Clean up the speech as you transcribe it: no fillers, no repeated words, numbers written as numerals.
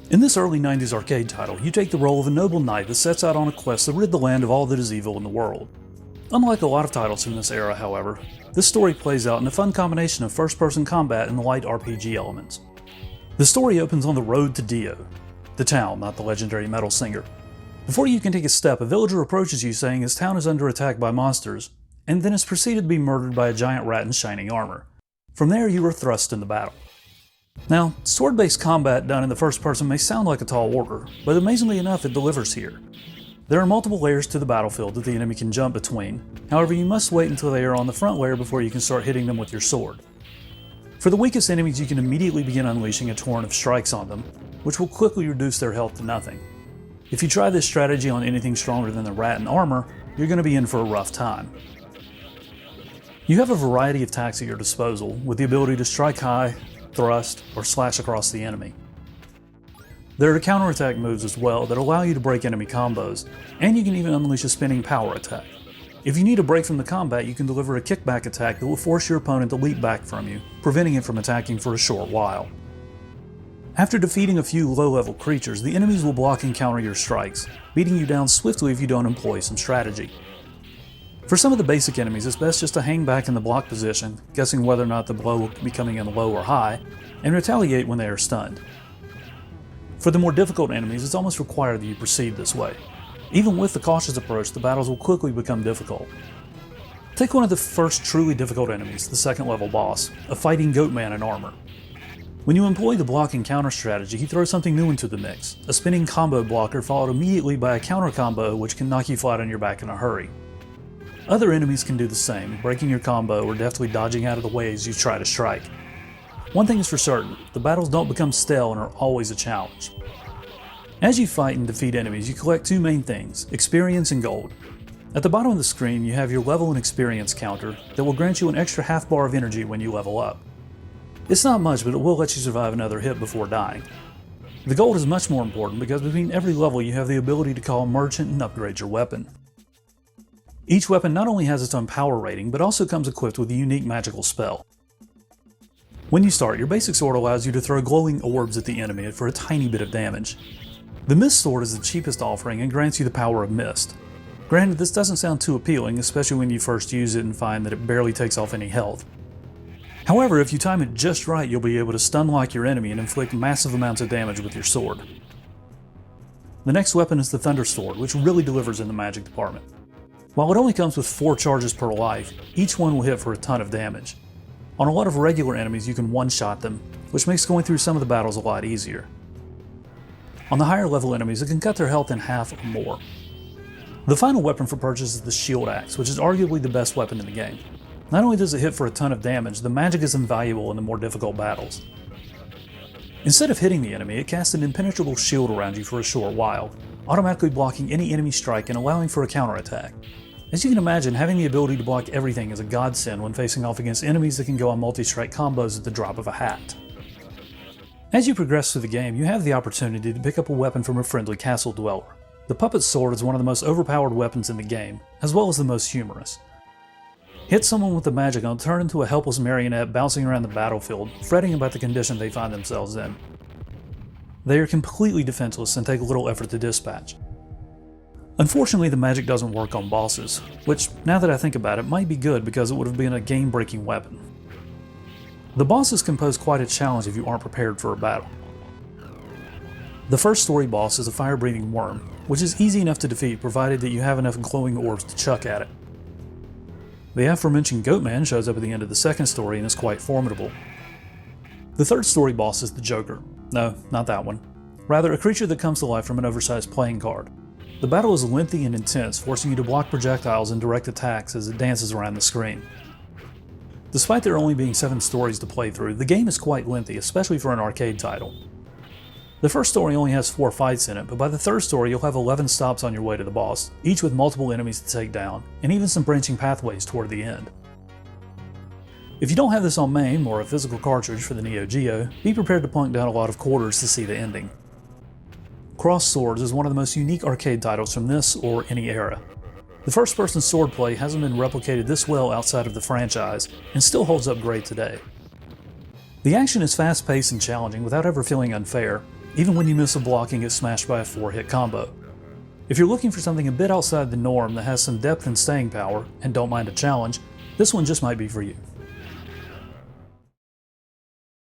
In this early 90s arcade title, you take the role of a noble knight that sets out on a quest to rid the land of all that is evil in the world. Unlike a lot of titles from this era, however, this story plays out in a fun combination of first-person combat and light RPG elements. The story opens on the road to Dio, the town, not the legendary metal singer. Before you can take a step, a villager approaches you saying his town is under attack by monsters, and then is proceeded to be murdered by a giant rat in shining armor. From there, you are thrust into battle. Now, sword-based combat done in the first person may sound like a tall order, but amazingly enough it delivers here. There are multiple layers to the battlefield that the enemy can jump between, however you must wait until they are on the front layer before you can start hitting them with your sword. For the weakest enemies you can immediately begin unleashing a torrent of strikes on them, which will quickly reduce their health to nothing. If you try this strategy on anything stronger than the rat in armor, you're going to be in for a rough time. You have a variety of attacks at your disposal, with the ability to strike high, thrust, or slash across the enemy. There are counterattack moves as well that allow you to break enemy combos, and you can even unleash a spinning power attack. If you need a break from the combat, you can deliver a kickback attack that will force your opponent to leap back from you, preventing it from attacking for a short while. After defeating a few low-level creatures, the enemies will block and counter your strikes, beating you down swiftly if you don't employ some strategy. For some of the basic enemies, it's best just to hang back in the block position, guessing whether or not the blow will be coming in low or high, and retaliate when they are stunned. For the more difficult enemies, it's almost required that you proceed this way. Even with the cautious approach, the battles will quickly become difficult. Take one of the first truly difficult enemies, the second level boss, a fighting goat man in armor. When you employ the block and counter strategy, he throws something new into the mix, a spinning combo blocker followed immediately by a counter combo which can knock you flat on your back in a hurry. Other enemies can do the same, breaking your combo or deftly dodging out of the way as you try to strike. One thing is for certain, the battles don't become stale and are always a challenge. As you fight and defeat enemies, you collect two main things, experience and gold. At the bottom of the screen, you have your level and experience counter that will grant you an extra half bar of energy when you level up. It's not much, but it will let you survive another hit before dying. The gold is much more important because between every level you have the ability to call merchant and upgrade your weapon. Each weapon not only has its own power rating, but also comes equipped with a unique magical spell. When you start, your basic sword allows you to throw glowing orbs at the enemy for a tiny bit of damage. The Mist Sword is the cheapest offering and grants you the power of mist. Granted, this doesn't sound too appealing, especially when you first use it and find that it barely takes off any health. However, if you time it just right, you'll be able to stun-lock your enemy and inflict massive amounts of damage with your sword. The next weapon is the Thunder Sword, which really delivers in the magic department. While it only comes with 4 charges per life, each one will hit for a ton of damage. On a lot of regular enemies you can one-shot them, which makes going through some of the battles a lot easier. On the higher level enemies, it can cut their health in half or more. The final weapon for purchase is the Shield Axe, which is arguably the best weapon in the game. Not only does it hit for a ton of damage, the magic is invaluable in the more difficult battles. Instead of hitting the enemy, it casts an impenetrable shield around you for a short while, automatically blocking any enemy strike and allowing for a counterattack. As you can imagine, having the ability to block everything is a godsend when facing off against enemies that can go on multi-strike combos at the drop of a hat. As you progress through the game, you have the opportunity to pick up a weapon from a friendly castle dweller. The Puppet Sword is one of the most overpowered weapons in the game, as well as the most humorous. Hit someone with the magic and it'll turn into a helpless marionette bouncing around the battlefield, fretting about the condition they find themselves in. They are completely defenseless and take little effort to dispatch. Unfortunately, the magic doesn't work on bosses, which, now that I think about it, might be good because it would have been a game-breaking weapon. The bosses can pose quite a challenge if you aren't prepared for a battle. The first story boss is a fire-breathing worm, which is easy enough to defeat provided that you have enough glowing orbs to chuck at it. The aforementioned Goatman shows up at the end of the second story and is quite formidable. The third story boss is the Joker. No, not that one. Rather, a creature that comes to life from an oversized playing card. The battle is lengthy and intense, forcing you to block projectiles and direct attacks as it dances around the screen. Despite there only being 7 stories to play through, the game is quite lengthy, especially for an arcade title. The first story only has 4 fights in it, but by the third story you'll have 11 stops on your way to the boss, each with multiple enemies to take down, and even some branching pathways toward the end. If you don't have this on MAME or a physical cartridge for the Neo Geo, be prepared to plunk down a lot of quarters to see the ending. Cross Swords is one of the most unique arcade titles from this or any era. The first-person swordplay hasn't been replicated this well outside of the franchise, and still holds up great today. The action is fast-paced and challenging without ever feeling unfair, even when you miss a block and get smashed by a 4-hit combo. If you're looking for something a bit outside the norm that has some depth and staying power, and don't mind a challenge, this one just might be for you.